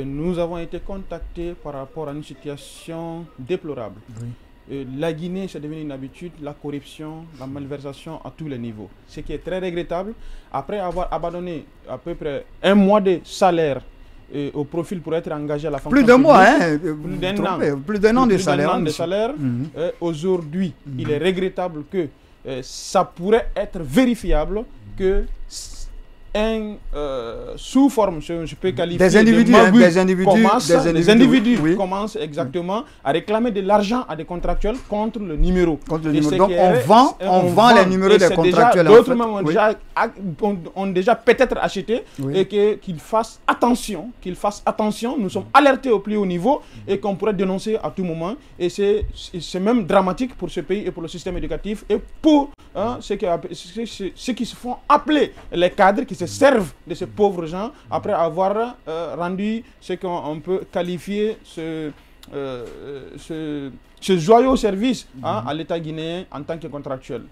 nous avons été contactés par rapport à une situation déplorable. Oui. La Guinée, c'est devenu une habitude, la corruption, la malversation à tous les niveaux. Ce qui est très regrettable. Après avoir abandonné à peu près un mois de salaire au profil pour être engagé à la fonction publique. Plus de mois, hein, plus d'un an de salaire. Aujourd'hui, il est regrettable que ça pourrait être vérifiable que sous forme, je peux qualifier des individus, oui, commencent exactement à réclamer de l'argent à des contractuels contre le numéro. Donc on vend les numéros des contractuels. D'autres même ont déjà peut-être acheté, et qu'ils fassent attention, Nous sommes alertés au plus haut niveau et qu'on pourrait dénoncer à tout moment. Et c'est même dramatique pour ce pays et pour le système éducatif et pour ceux qui se font appeler les cadres, qui se servent de ces pauvres gens après avoir rendu ce qu'on peut qualifier ce joyeux service à l'État guinéen en tant que contractuel.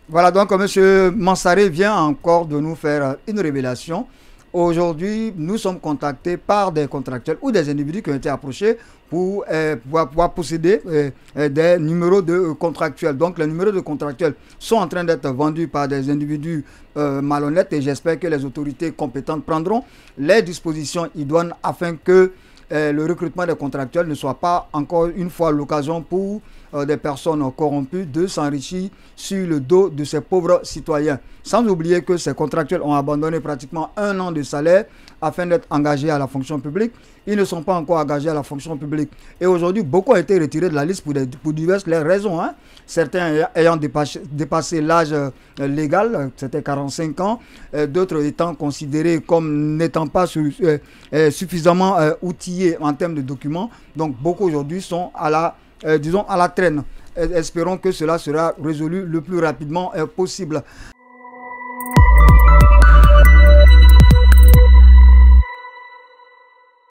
Voilà, donc M. Mansaré vient encore de nous faire une révélation. Aujourd'hui, nous sommes contactés par des contractuels ou des individus qui ont été approchés pour pouvoir posséder des numéros de contractuels. Donc, les numéros de contractuels sont en train d'être vendus par des individus malhonnêtes et j'espère que les autorités compétentes prendront les dispositions idoines afin que le recrutement des contractuels ne soit pas encore une fois l'occasion pour des personnes corrompues de s'enrichir sur le dos de ces pauvres citoyens. Sans oublier que ces contractuels ont abandonné pratiquement 1 an de salaire afin d'être engagés à la fonction publique. Ils ne sont pas encore engagés à la fonction publique. Et aujourd'hui, beaucoup ont été retirés de la liste pour diverses raisons. Certains ayant dépassé l'âge légal, c'était 45 ans. D'autres étant considérés comme n'étant pas suffisamment outillés en termes de documents. Donc beaucoup aujourd'hui sont à la traîne. Espérons que cela sera résolu le plus rapidement possible.